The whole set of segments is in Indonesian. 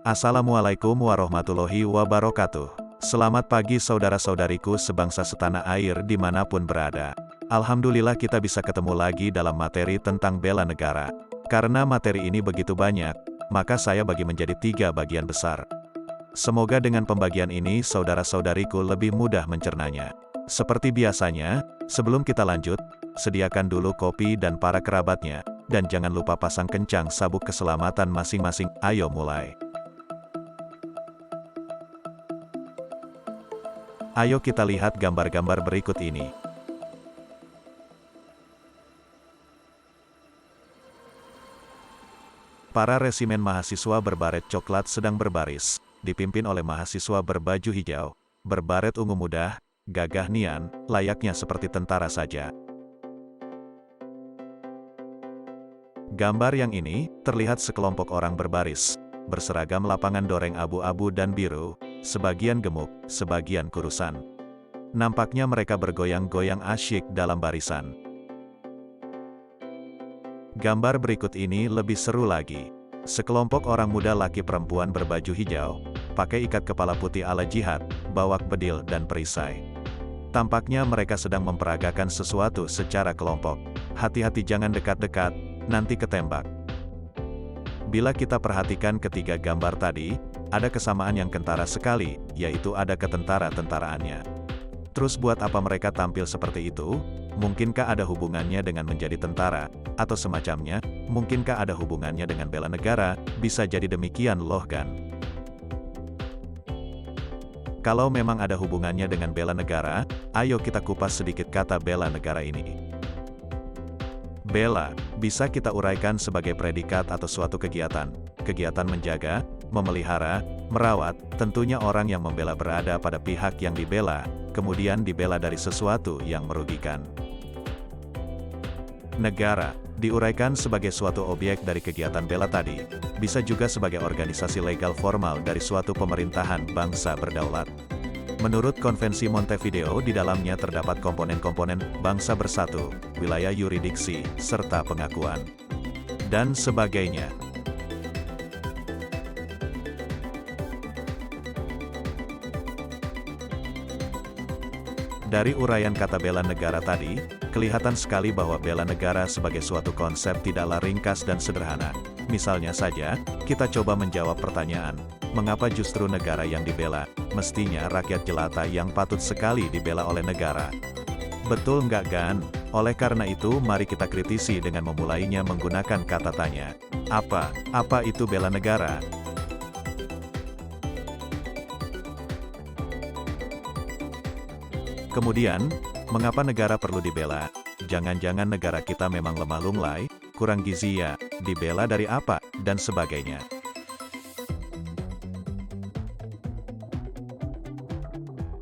Assalamualaikum warahmatullahi wabarakatuh. Selamat pagi saudara-saudariku sebangsa setanah air dimanapun berada. Alhamdulillah kita bisa ketemu lagi dalam materi tentang bela negara. Karena materi ini begitu banyak, maka saya bagi menjadi 3 bagian besar. Semoga dengan pembagian ini saudara-saudariku lebih mudah mencernanya. Seperti biasanya, sebelum kita lanjut, sediakan dulu kopi dan para kerabatnya, dan jangan lupa pasang kencang sabuk keselamatan masing-masing. Ayo mulai. Ayo kita lihat gambar-gambar berikut ini. Para resimen mahasiswa berbaret coklat sedang berbaris, dipimpin oleh mahasiswa berbaju hijau, berbaret ungu muda, gagah nian, layaknya seperti tentara saja. Gambar yang ini, terlihat sekelompok orang berbaris, berseragam lapangan doreng abu-abu dan biru, sebagian gemuk, sebagian kurusan. Nampaknya mereka bergoyang-goyang asyik dalam barisan. Gambar berikut ini lebih seru lagi. Sekelompok orang muda laki perempuan berbaju hijau, pakai ikat kepala putih ala jihad, bawak bedil dan perisai. Tampaknya mereka sedang memperagakan sesuatu secara kelompok. Hati-hati jangan dekat-dekat, nanti ketembak. Bila kita perhatikan ketiga gambar tadi, ada kesamaan yang kentara sekali, yaitu ada ketentara-tentaraannya. Terus buat apa mereka tampil seperti itu? Mungkinkah ada hubungannya dengan menjadi tentara, atau semacamnya? Mungkinkah ada hubungannya dengan bela negara? Bisa jadi demikian loh kan? Kalau memang ada hubungannya dengan bela negara, ayo kita kupas sedikit kata bela negara ini. Bela, bisa kita uraikan sebagai predikat atau suatu kegiatan. Kegiatan menjaga, memelihara, merawat, tentunya orang yang membela berada pada pihak yang dibela, kemudian dibela dari sesuatu yang merugikan. Negara, diuraikan sebagai suatu objek dari kegiatan bela tadi, bisa juga sebagai organisasi legal formal dari suatu pemerintahan bangsa berdaulat. Menurut Konvensi Montevideo di dalamnya terdapat komponen-komponen bangsa bersatu, wilayah yurisdiksi, serta pengakuan, dan sebagainya. Dari uraian kata bela negara tadi, kelihatan sekali bahwa bela negara sebagai suatu konsep tidaklah ringkas dan sederhana. Misalnya saja, kita coba menjawab pertanyaan, mengapa justru negara yang dibela? Mestinya rakyat jelata yang patut sekali dibela oleh negara. Betul nggak kan? Oleh karena itu mari kita kritisi dengan memulainya menggunakan kata tanya. Apa itu bela negara? Kemudian, mengapa negara perlu dibela? Jangan-jangan negara kita memang lemah lunglai, kurang gizi ya, dibela dari apa, dan sebagainya.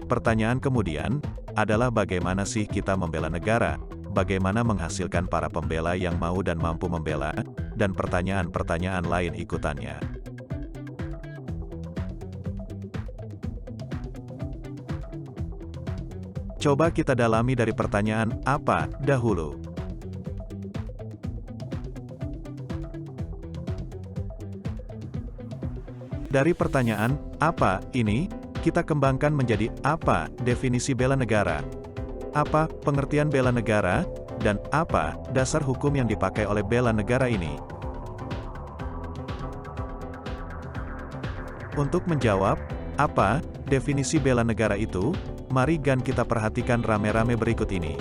Pertanyaan kemudian, adalah bagaimana sih kita membela negara? Bagaimana menghasilkan para pembela yang mau dan mampu membela? Dan pertanyaan-pertanyaan lain ikutannya. Coba kita dalami dari pertanyaan apa dahulu. Dari pertanyaan apa ini, kita kembangkan menjadi apa definisi bela negara, apa pengertian bela negara, dan apa dasar hukum yang dipakai oleh bela negara ini. Untuk menjawab apa definisi bela negara itu, mari kita perhatikan rame-rame berikut ini.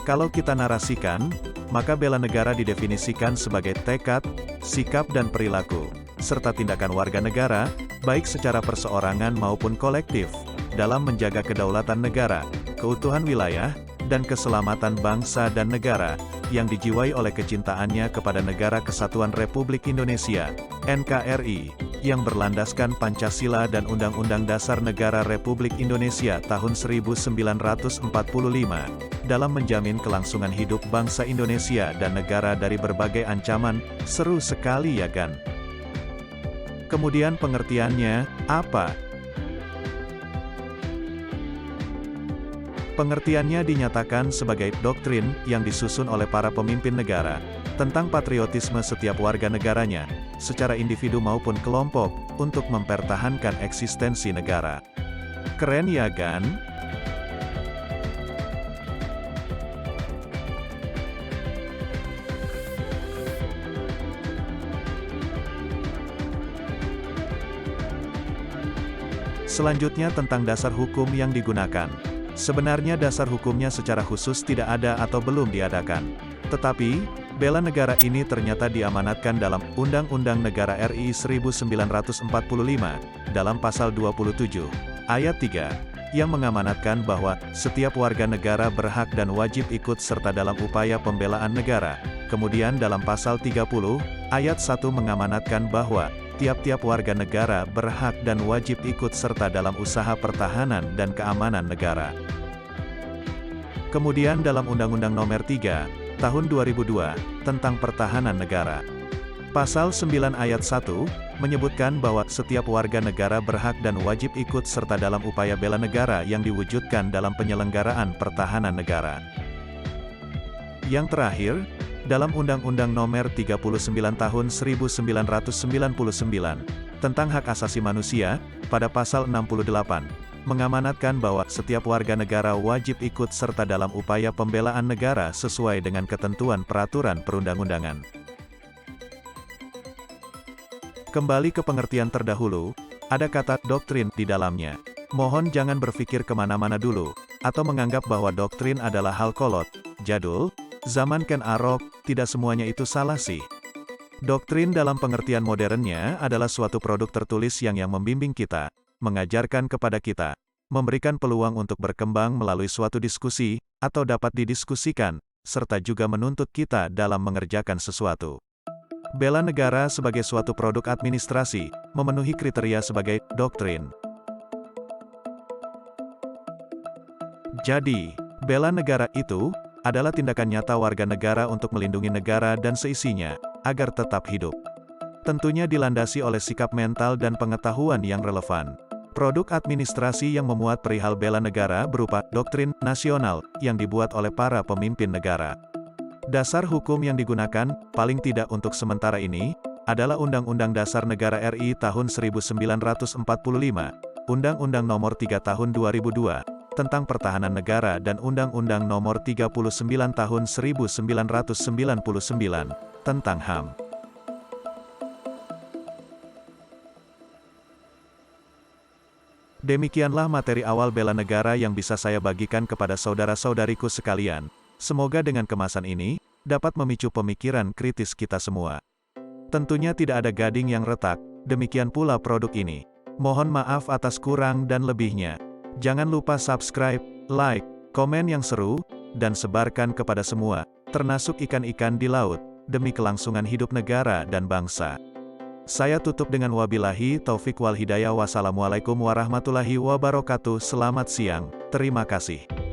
Kalau kita narasikan, maka bela negara didefinisikan sebagai tekad, sikap dan perilaku, serta tindakan warga negara, baik secara perseorangan maupun kolektif, dalam menjaga kedaulatan negara, keutuhan wilayah, dan keselamatan bangsa dan negara, yang dijiwai oleh kecintaannya kepada Negara Kesatuan Republik Indonesia, NKRI, yang berlandaskan Pancasila dan Undang-Undang Dasar Negara Republik Indonesia tahun 1945, dalam menjamin kelangsungan hidup bangsa Indonesia dan negara dari berbagai ancaman. Seru sekali ya kan? Kemudian pengertiannya, apa? Pengertiannya dinyatakan sebagai doktrin yang disusun oleh para pemimpin negara tentang patriotisme setiap warga negaranya, secara individu maupun kelompok, untuk mempertahankan eksistensi negara. Keren ya kan? Selanjutnya tentang dasar hukum yang digunakan. Sebenarnya dasar hukumnya secara khusus tidak ada atau belum diadakan. Tetapi, bela negara ini ternyata diamanatkan dalam Undang-Undang Negara RI 1945, dalam pasal 27, ayat 3, yang mengamanatkan bahwa setiap warga negara berhak dan wajib ikut serta dalam upaya pembelaan negara. Kemudian dalam pasal 30, ayat 1 mengamanatkan bahwa tiap-tiap warga negara berhak dan wajib ikut serta dalam usaha pertahanan dan keamanan negara. Kemudian dalam Undang-Undang Nomor 3, Tahun 2002, tentang Pertahanan Negara. Pasal 9 ayat 1, menyebutkan bahwa setiap warga negara berhak dan wajib ikut serta dalam upaya bela negara yang diwujudkan dalam penyelenggaraan pertahanan negara. Yang terakhir, dalam Undang-Undang Nomor 39 Tahun 1999, tentang Hak Asasi Manusia, pada pasal 68, mengamanatkan bahwa setiap warga negara wajib ikut serta dalam upaya pembelaan negara sesuai dengan ketentuan peraturan perundang-undangan. Kembali ke pengertian terdahulu, ada kata doktrin di dalamnya. Mohon jangan berpikir kemana-mana dulu, atau menganggap bahwa doktrin adalah hal kolot, jadul, zaman Ken Arok. Tidak semuanya itu salah sih. Doktrin dalam pengertian modernnya adalah suatu produk tertulis yang membimbing kita, mengajarkan kepada kita, memberikan peluang untuk berkembang melalui suatu diskusi, atau dapat didiskusikan, serta juga menuntut kita dalam mengerjakan sesuatu. Bela negara sebagai suatu produk administrasi, memenuhi kriteria sebagai doktrin. Jadi, bela negara itu adalah tindakan nyata warga negara untuk melindungi negara dan seisinya, agar tetap hidup. Tentunya dilandasi oleh sikap mental dan pengetahuan yang relevan. Produk administrasi yang memuat perihal bela negara berupa doktrin nasional yang dibuat oleh para pemimpin negara. Dasar hukum yang digunakan, paling tidak untuk sementara ini, adalah Undang-Undang Dasar Negara RI tahun 1945, Undang-Undang Nomor 3 Tahun 2002, tentang Pertahanan Negara dan Undang-Undang Nomor 39 Tahun 1999, tentang HAM. Demikianlah materi awal bela negara yang bisa saya bagikan kepada saudara-saudariku sekalian. Semoga dengan kemasan ini, dapat memicu pemikiran kritis kita semua. Tentunya tidak ada gading yang retak, demikian pula produk ini. Mohon maaf atas kurang dan lebihnya. Jangan lupa subscribe, like, komen yang seru, dan sebarkan kepada semua, termasuk ikan-ikan di laut, demi kelangsungan hidup negara dan bangsa. Saya tutup dengan wabillahi taufik wal hidayah. Wassalamualaikum warahmatullahi wabarakatuh. Selamat siang, terima kasih.